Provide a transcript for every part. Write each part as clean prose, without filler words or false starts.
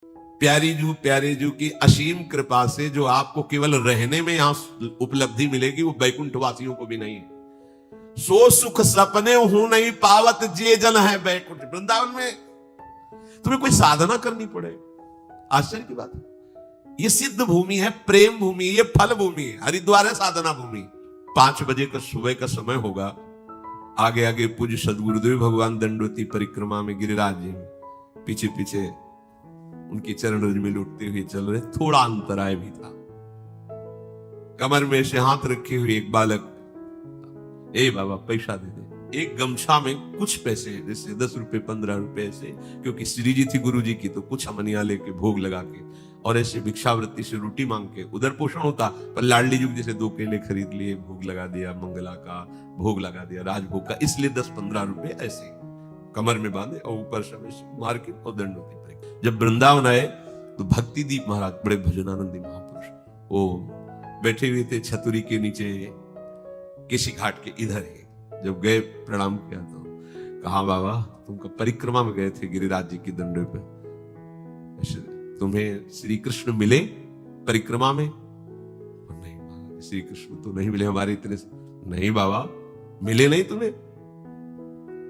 प्यारे जू की असीम कृपा से जो आपको केवल रहने में यहां उपलब्धि मिलेगी, वो बैकुंठ वासियों को भी नहीं है। सो सुख सपने हूं नहीं पावत जे जन है बैकुंठ। वृंदावन में तुम्हें कोई साधना करनी पड़े, आश्चर्य की बात है। ये सिद्ध भूमि है, प्रेम भूमि, ये फल भूमि है। हरिद्वार है साधना भूमि। 5 बजे का सुबह का समय होगा। आगे आगे पूज्य सदगुरुदेव भगवान दंडवती परिक्रमा में गिरिराज जी में, पीछे पीछे उनकी चरण रज में लुटते हुए चल रहे। थोड़ा अंतराय भी था। कमर में से हाथ रखे हुए एक बालक, ए बाबा पैसा दे दे। एक गमछा में कुछ पैसे, जैसे 10 रुपए 15 रुपए ऐसे, क्योंकि श्री जी थी गुरु जी की, तो कुछ अमनिया लेके भोग लगा के और ऐसे भिक्षावृत्ति से रोटी मांग के उधर पोषण होता। पर लाडली जुग जैसे 2 केले खरीद लिए, भोग लगा दिया, मंगला का भोग लगा दिया, राजभोग का, इसलिए 10-15 रुपए ऐसे कमर में बांधे और ऊपर से मार्केट और दंडवती। जब वृंदावन आए तो भक्ति दीप महाराज, बड़े भजनानंदी महापुरुष, वो बैठे हुए थे छतुरी के नीचे किसी घाट के इधर ही। जब गए प्रणाम किया तो कहा, बाबा तुमको परिक्रमा में गए थे गिरिराज जी की दंडे पे, तुम्हें श्री कृष्ण मिले परिक्रमा में? नहीं श्री कृष्ण तो नहीं मिले हमारे इतने। नहीं बाबा मिले नहीं तुम्हें?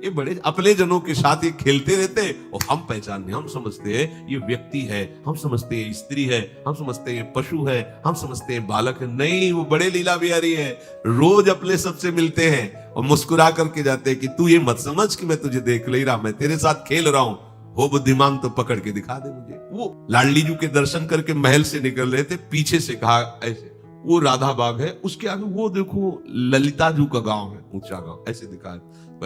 ये बड़े अपने जनों के साथ ये खेलते रहते और हम पहचानते, हम समझते हैं ये व्यक्ति है, हम समझते हैं स्त्री है, हम समझते हैं पशु है, हम समझते हैं बालक है। नहीं, वो बड़े लीला बिहारी है। रोज अपने सबसे मिलते हैं और मुस्कुरा करके जाते हैं कि तू ये मत समझ कि मैं तुझे देख ले रहा, मैं तेरे साथ खेल रहा हूं। हो बुद्धिमान तो पकड़ के दिखा दे मुझे। वो लाडली जू के दर्शन करके महल से निकल रहे थे, पीछे से कहा ऐसे, वो राधा बाग है, उसके आगे वो देखो ललिता जू का गांव है, ऊंचा गांव, ऐसे दिखा।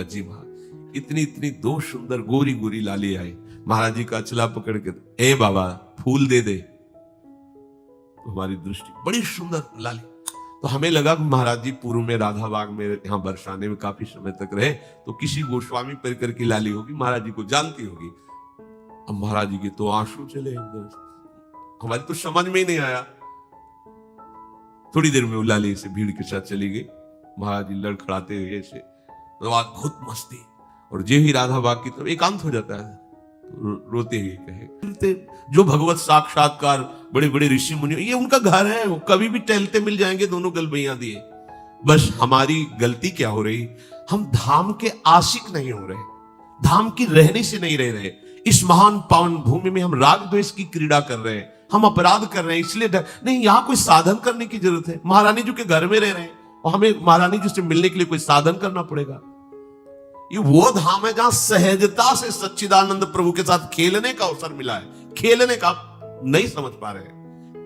जी महाराज इतनी इतनी 2 सुंदर गोरी गोरी लाली आई। महाराज जी का अचला पकड़ के, ए बाबा फूल दे दे। तो हमारी दृष्टि बड़ी सुंदर लाली, तो हमें लगा कि महाराज जी पूर्व में राधा बाग में यहाँ बरसाने में काफी समय तक रहे, तो किसी गोस्वामी परिकर की लाली होगी, महाराज जी को जानती होगी। अब महाराज जी के तो आंसू चले, हमारी तो समझ में ही नहीं आया। थोड़ी देर में वो लाली से भीड़ के साथ चली गई। महाराज जी लड़खड़ाते हुए ऐसे, अद्भुत मस्ती, और जे ही राधा बाग की तरफ एकांत हो जाता है तो रोते ही कहे, जो भगवत साक्षात्कार बड़े बड़े ऋषि मुनि, ये उनका घर है, वो कभी भी टहलते मिल जाएंगे, दोनों गलबैया दिए। बस हमारी गलती क्या हो रही, हम धाम के आशिक नहीं हो रहे, धाम की रहने से नहीं रह रहे। इस महान पावन भूमि में हम राग द्वेष की क्रीड़ा कर रहे हैं, हम अपराध कर रहे हैं, इसलिए नहीं, यहाँ कोई साधन करने की जरूरत है। महारानी जी के घर में रह रहे हैं और हमें महारानी जी से मिलने के लिए कोई साधन करना पड़ेगा। ये वो धाम है जहां सहजता से सच्चिदानंद प्रभु के साथ खेलने का अवसर मिला है। खेलने का नहीं समझ पा रहे,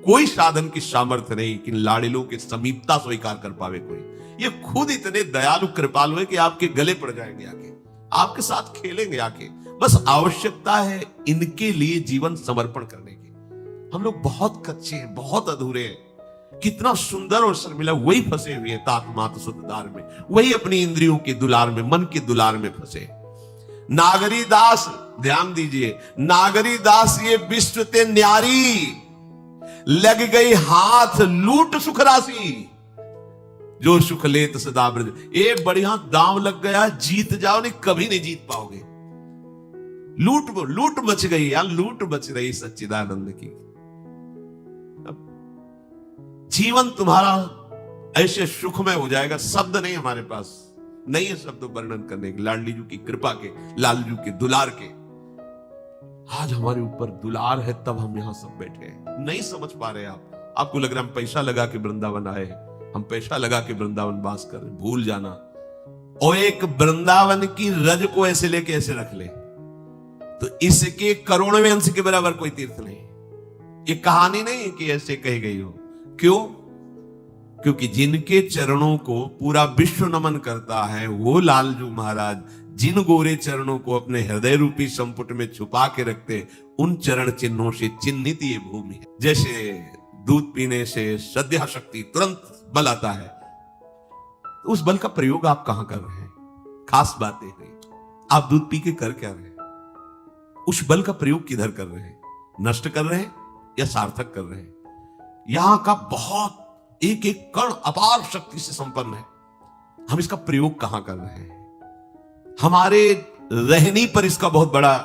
कोई साधन की सामर्थ्य नहीं कि लाड़िलों के समीपता स्वीकार कर पावे कोई। ये खुद इतने दयालु कृपालु है कि आपके गले पड़ जाएंगे आके, आपके साथ खेलेंगे आके। बस आवश्यकता है इनके लिए जीवन समर्पण करने की। हम लोग बहुत कच्चे हैं, बहुत अधूरे हैं। कितना सुंदर अवसर मिला, वही फंसे हुए हैं तात मात सुतदार में, वही अपनी इंद्रियों के दुलार में, मन के दुलार में फंसे। नागरी दास, ध्यान दीजिए, नागरी दास ये विश्व ते न्यारी, लग गई हाथ लूट सुख राशि, जो सुख लेत सदा ब्रज। एक बढ़िया दांव लग गया, जीत जाओ नहीं, कभी नहीं जीत पाओगे। लूट मच गई, या लूट मच रही सच्चिदानंद की। जीवन तुम्हारा ऐसे सुखमय हो जाएगा, शब्द नहीं हमारे पास, नहीं है शब्द वर्णन करने के। लाडली जू की कृपा के, लालजू के दुलार के। आज हमारे ऊपर दुलार है, तब हम यहां सब बैठे हैं। नहीं समझ पा रहे आप, आपको लग रहा है हम पैसा लगा के वृंदावन आए हैं, हम पैसा लगा के वृंदावन वास कर रहे। भूल जाना। और एक वृंदावन की रज को ऐसे लेके ऐसे रख ले तो इसके करोड़वें अंश के बराबर कोई तीर्थ नहीं। ये कहानी नहीं है कि ऐसे कही गई हो। क्यों? क्योंकि जिनके चरणों को पूरा विश्व नमन करता है, वो लालजू महाराज जिन गोरे चरणों को अपने हृदय रूपी संपुट में छुपा के रखते, उन चरण चिन्हों से चिन्हित ये भूमि है। जैसे दूध पीने से श्रद्धा शक्ति तुरंत बल आता है, तो उस बल का प्रयोग आप कहां कर रहे हैं? खास बात है, आप दूध पी के कर क्या रहे हैं? उस बल का प्रयोग किधर कर रहे हैं? नष्ट कर रहे हैं या सार्थक कर रहे हैं? यहां का बहुत एक एक कण अपार शक्ति से संपन्न है, हम इसका प्रयोग कहां कर रहे हैं? हमारे रहनी पर इसका बहुत बड़ा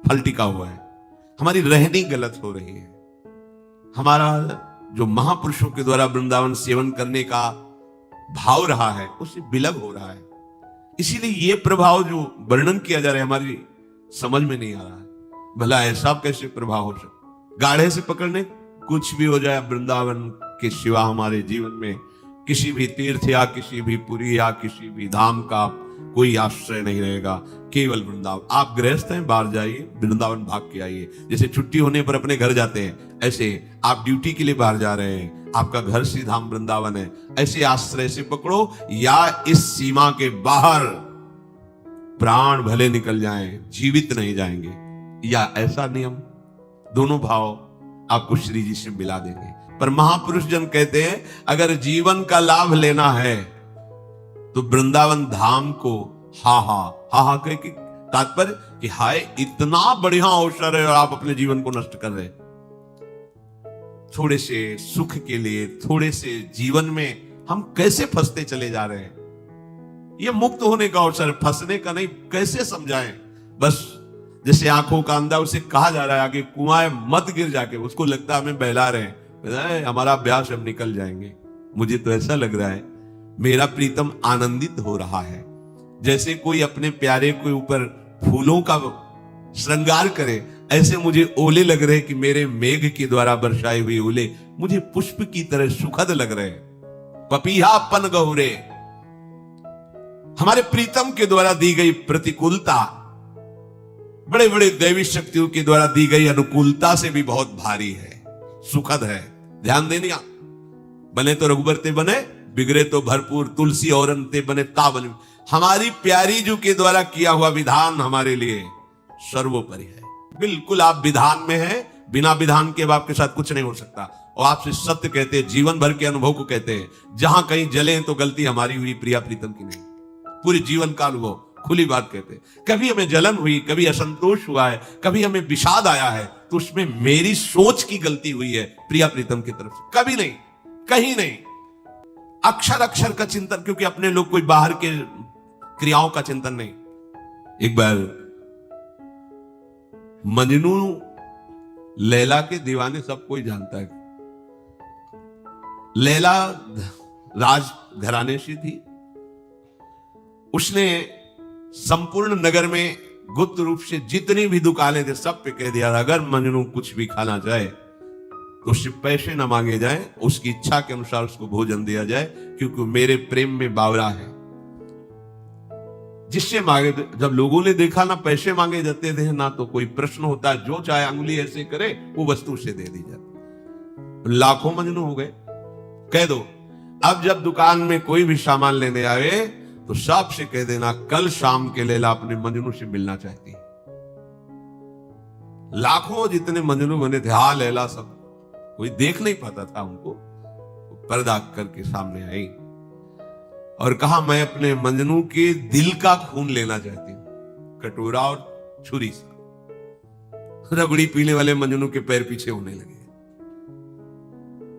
फल टिका हुआ है। हमारी रहनी गलत हो रही है। हमारा जो महापुरुषों के द्वारा वृंदावन सेवन करने का भाव रहा है उससे विलग हो रहा है। इसीलिए ये प्रभाव जो वर्णन किया जा रहा है हमारी समझ में नहीं आ रहा है। भला ऐसा कैसे प्रभाव हो सकता? गाढ़े से पकड़ने कुछ भी हो जाए, वृंदावन के सिवा हमारे जीवन में किसी भी तीर्थ या किसी भी पुरी या किसी भी धाम का कोई आश्रय नहीं रहेगा, केवल वृंदावन। आप गृहस्थ हैं, बाहर जाइए, वृंदावन भाग के आइए। जैसे छुट्टी होने पर अपने घर जाते हैं, ऐसे आप ड्यूटी के लिए बाहर जा रहे हैं, आपका घर से धाम वृंदावन है, ऐसे आश्रय से पकड़ो। या इस सीमा के बाहर प्राण भले निकल जाएं, जीवित नहीं जाएंगे, या ऐसा नियम। दोनों भाव आपको श्री जी से मिला देंगे। पर महापुरुष जन कहते हैं अगर जीवन का लाभ लेना है तो वृंदावन धाम को हा कह के तात्पर्य कि हाय इतना बढ़िया अवसर है और आप अपने जीवन को नष्ट कर रहे। थोड़े से सुख के लिए, थोड़े से जीवन में हम कैसे फंसते चले जा रहे हैं। ये मुक्त होने का अवसर, फंसने का नहीं। कैसे समझाएं? बस जैसे आंखों का अंधा, उसे कहा जा रहा है आगे कुआं मत गिर जाके, उसको लगता है हमें बहला रहे हैं, हमारा अभ्यास हम निकल जाएंगे। मुझे तो ऐसा लग रहा है मेरा प्रीतम आनंदित हो रहा है, जैसे कोई अपने प्यारे के ऊपर फूलों का श्रृंगार करे, ऐसे मुझे ओले लग रहे कि मेरे मेघ के द्वारा बरसाई हुई ओले मुझे पुष्प की तरह सुखद लग रहे। पपीहा पन गहुरे, हमारे प्रीतम के द्वारा दी गई प्रतिकूलता बड़े बड़े दैवी शक्तियों के द्वारा दी गई अनुकूलता से भी बहुत भारी है, सुखद है। ध्यान देने, बने तो रघुबर ते बने, बिगड़े तो भरपूर तुलसी और अंते बने ताबन। हमारी प्यारी जी के द्वारा किया हुआ विधान हमारे लिए सर्वोपरि है। बिल्कुल आप विधान में हैं, बिना विधान के अब आपके साथ कुछ नहीं हो सकता। और आपसे सत्य कहते हैं, जीवन भर के अनुभव को कहते हैं, जहां कहीं जले तो गलती हमारी हुई, प्रिया प्रीतम की नहीं। पूरे जीवन का अनुभव खुली बात कहते हैं। कभी हमें जलन हुई, कभी असंतोष हुआ है, कभी हमें विषाद आया है, तो उसमें मेरी सोच की गलती हुई है प्रिया प्रीतम की तरफ से। कभी नहीं, कहीं नहीं। अक्षर अक्षर का चिंतन, क्योंकि अपने लोग कोई बाहर के क्रियाओं का चिंतन नहीं। एक बार मजनू लैला के दीवाने सब कोई जानता है। लैला राज घराने से थी। उसने संपूर्ण नगर में गुप्त रूप से जितनी भी दुकानें थे सब पे कह दिया अगर मजनू कुछ भी खाना चाहे तो उससे पैसे न मांगे जाए, उसकी इच्छा के अनुसार उसको भोजन दिया जाए, क्योंकि मेरे प्रेम में बावरा है। जिससे मांगे, जब लोगों ने देखा ना पैसे मांगे जाते थे ना तो कोई प्रश्न होता है, जो चाहे अंगुली ऐसे करे वो वस्तु उसे दे दी जाती। लाखों मजनू हो गए। कह दो अब जब दुकान में कोई भी सामान लेने आए तो साफ से कह देना कल शाम के लैला अपने मजनू से मिलना चाहती है। लाखों जितने मजनू बने थे, हाँ लैला सब, कोई देख नहीं पाता था उनको। पर्दा करके सामने आई और कहा मैं अपने मजनू के दिल का खून लेना चाहती हूं, कटोरा और छुरी से। रबड़ी पीने वाले मजनू के पैर पीछे होने लगे।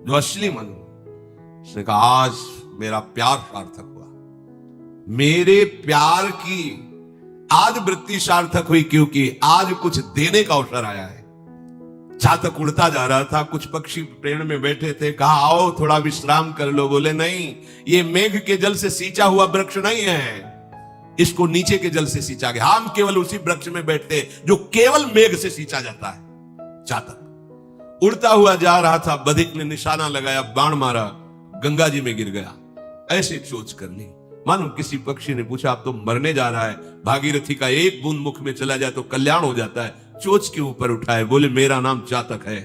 जो असली मजनू, उसने कहा आज मेरा प्यार सार्थक हुआ, मेरे प्यार की आज वृत्ति सार्थक हुई, क्योंकि आज कुछ देने का अवसर आया है। चातक उड़ता जा रहा था, कुछ पक्षी पेड़ में बैठे थे, कहा आओ थोड़ा विश्राम कर लो। बोले नहीं, ये मेघ के जल से सींचा हुआ वृक्ष नहीं है, इसको नीचे के जल से सींचा गया। हम केवल उसी वृक्ष में बैठते जो केवल मेघ से सींचा जाता है। चातक उड़ता हुआ जा रहा था, बधिक ने निशाना लगाया, बाण मारा, गंगा जी में गिर गया। ऐसे चोच कर ली मानो किसी पक्षी ने पूछा अब तो मरने जा रहा है, भागीरथी का एक बूंद मुख में चला जाए तो कल्याण हो जाता है। चोच के ऊपर उठाए, बोले मेरा नाम चातक है,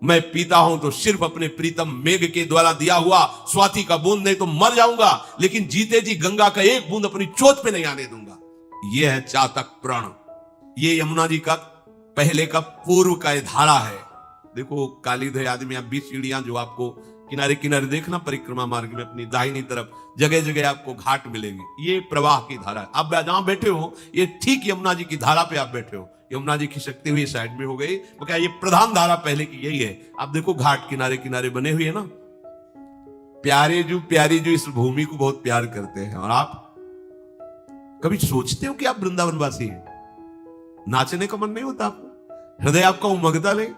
मैं पीता हूं तो सिर्फ अपने प्रीतम मेघ के द्वारा दिया हुआ स्वाति का बूंद, नहीं तो मर जाऊंगा, लेकिन जीते जी गंगा का एक बूंद अपनी चोट पे नहीं आने दूंगा। यह है चातक प्रण। ये यमुना जी का पहले का पूर्व का धारा है। देखो कालीधय आदमी, 20 सीढ़ियां जो आपको किनारे किनारे देखना, परिक्रमा मार्ग में अपनी दाहिनी तरफ जगह जगह आपको घाट मिलेंगे। ये प्रवाह की धारा है। आप जहां बैठे हो ये ठीक यमुना जी की धारा पे आप बैठे हो। यमुना जी खिसकती हुई साइड में हो गई, वो क्या ये प्रधान धारा पहले की यही है। आप देखो घाट किनारे किनारे बने हुए है ना। प्यारे जो प्यारी जो इस भूमि को बहुत प्यार करते हैं। और आप कभी सोचते हो कि आप वृंदावनवासी हैं? नाचने का मन नहीं होता आपको? हृदय आपका उमगता नहीं,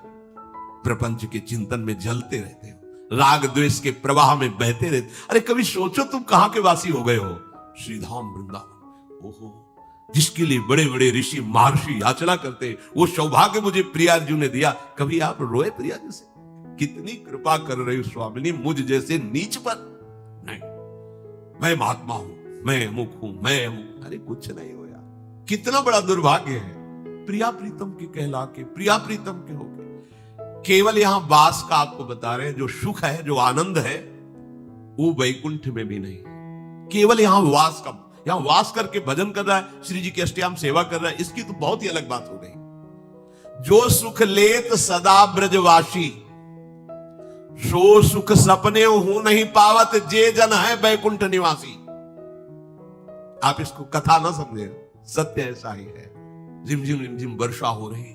प्रपंच के चिंतन में जलते रहते हो, राग द्वेष के प्रवाह में बहते रहते। अरे कभी सोचो तुम कहां के वासी हो गए हो? श्रीधाम वृंदावन। ओहो, जिसके लिए बड़े बड़े ऋषि महर्षि याचना करते, वो सौभाग्य मुझे प्रियाजू ने दिया। कभी आप रोए प्रियाजू से? कितनी कृपा कर रही हो स्वामिनी मुझ जैसे नीच पर। नहीं, मैं महात्मा हूं, मैं अमुक हूं, मैं अमुक। अरे कुछ नहीं हो यार, कितना बड़ा दुर्भाग्य है प्रिया प्रीतम के कहला के, प्रिया प्रीतम के होके। केवल यहां वास का आपको बता रहे हैं, जो सुख है, जो आनंद है, वो वैकुंठ में भी नहीं। केवल यहां वास का, यहां वास करके भजन कर रहा है, श्री जी की अष्टयाम सेवा कर रहा है, इसकी तो बहुत ही अलग बात हो गई। जो सुख लेत सदा ब्रजवासी, सो सुख सपने हूं नहीं पावत, जे जन है बैकुंठ निवासी। आप इसको कथा ना समझे, सत्य ऐसा ही है। झिमझिम रिमझिम वर्षा हो रही,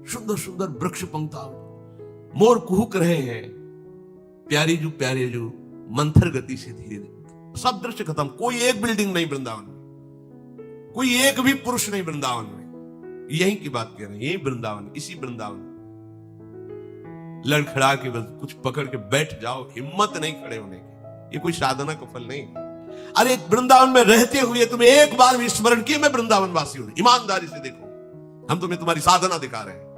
सुंदर सुंदर वृक्ष पंक्ता, मोर कुहुक रहे हैं, प्यारे जो मंथर गति से धीरे, सब दृश्य खत्म। कोई एक बिल्डिंग नहीं वृंदावन में, कोई एक भी पुरुष नहीं वृंदावन में। यही की बात कह रहे हैं, यही वृंदावन, इसी वृंदावन। लड़खड़ा के बस कुछ पकड़ के बैठ जाओ, हिम्मत नहीं खड़े होने की, ये कोई साधना का फल नहीं। अरे वृंदावन में रहते हुए तुम्हें एक बार भी स्मरण किए मैं वृंदावन वासी हूं? ईमानदारी से देखो, हम तुम्हें तुम्हारी साधना दिखा रहे हैं।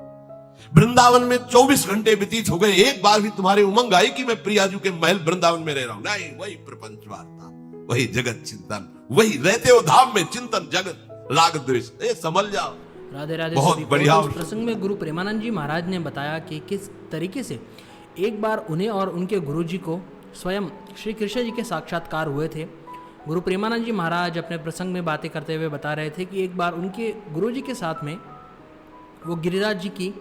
वृंदावन में 24 घंटे व्यतीत हो गए, एक बार भी तुम्हारे उमंग आई कि मैं प्रियाजू के महल वृंदावन में रह रहा हूं? नहीं, वही प्रपंच वार्ता, वही जगत चिंतन, वही रहते हो धाम में चिंतन जगत राग द्वेष। समझ जाओ। राधे राधे। बहुत बढ़िया। उस प्रसंग में गुरु प्रेमानंद जी महाराज ने बताया कि किस तरीके से एक बार उन्हें और उनके गुरु जी को स्वयं श्री कृष्ण जी के साक्षात्कार हुए थे। गुरु प्रेमानंद जी महाराज अपने प्रसंग में बातें करते हुए बता रहे थे कि एक बार उनके गुरु जी के साथ में वो गिरिराज जी की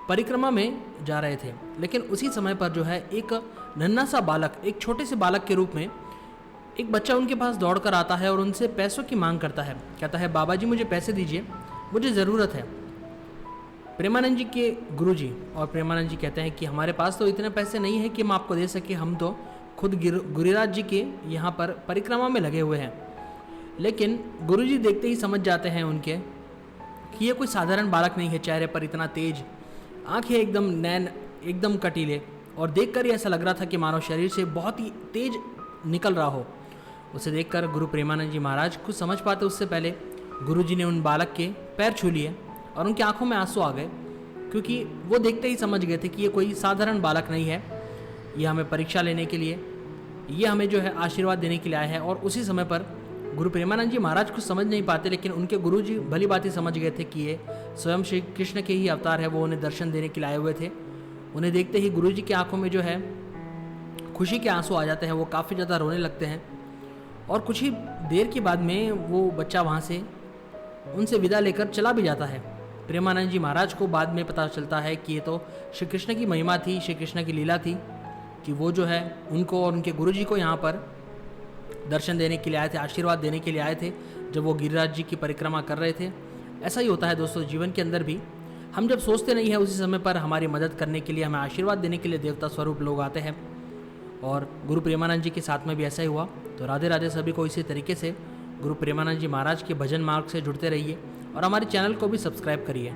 परिक्रमा में जा रहे थे, लेकिन उसी समय पर जो है एक नन्हा सा बालक, एक छोटे से बालक के रूप में एक बच्चा उनके पास दौड़ कर आता है और उनसे पैसों की मांग करता है। कहता है, बाबा जी मुझे पैसे दीजिए, मुझे ज़रूरत है। प्रेमानंद जी के गुरु जी और प्रेमानंद जी कहते हैं कि हमारे पास तो इतने पैसे नहीं है कि हम आपको दे सके, हम तो खुद गिरिराज जी के यहाँ पर परिक्रमा में लगे हुए हैं। लेकिन गुरु जी देखते ही समझ जाते हैं उनके कि ये कोई साधारण बालक नहीं है, चेहरे पर इतना तेज, आंखें एकदम नैन एकदम कटीले, और देखकर ही ऐसा लग रहा था कि मानव शरीर से बहुत ही तेज निकल रहा हो। उसे देखकर गुरु प्रेमानंद जी महाराज कुछ समझ पाते उससे पहले गुरु जी ने उन बालक के पैर छू लिए और उनकी आंखों में आंसू आ गए, क्योंकि वो देखते ही समझ गए थे कि ये कोई साधारण बालक नहीं है, ये हमें परीक्षा लेने के लिए, ये हमें जो है आशीर्वाद देने के लिए आया है। और उसी समय पर गुरु प्रेमानंद जी महाराज कुछ समझ नहीं पाते, लेकिन उनके गुरु जी भली बात ही समझ गए थे कि ये स्वयं श्री कृष्ण के ही अवतार है, वो उन्हें दर्शन देने के लिए आए हुए थे। उन्हें देखते ही गुरु जी की आंखों में जो है खुशी के आंसू आ जाते हैं, वो काफ़ी ज़्यादा रोने लगते हैं। और कुछ ही देर के बाद में वो बच्चा वहाँ से उनसे विदा लेकर चला भी जाता है। प्रेमानंद जी महाराज को बाद में पता चलता है कि ये तो श्री कृष्ण की महिमा थी, श्री कृष्ण की लीला थी, कि वो जो है उनको और उनके गुरु जी को यहाँ पर दर्शन देने के लिए आए थे, आशीर्वाद देने के लिए आए थे, जब वो गिरिराज जी की परिक्रमा कर रहे थे। ऐसा ही होता है दोस्तों जीवन के अंदर भी, हम जब सोचते नहीं है उसी समय पर हमारी मदद करने के लिए, हमें आशीर्वाद देने के लिए देवता स्वरूप लोग आते हैं। और गुरु प्रेमानंद जी के साथ में भी ऐसा ही हुआ। तो राधे राधे सभी को। इसी तरीके से गुरु प्रेमानंद जी महाराज के भजन मार्ग से जुड़ते रहिए और हमारे चैनल को भी सब्सक्राइब करिए।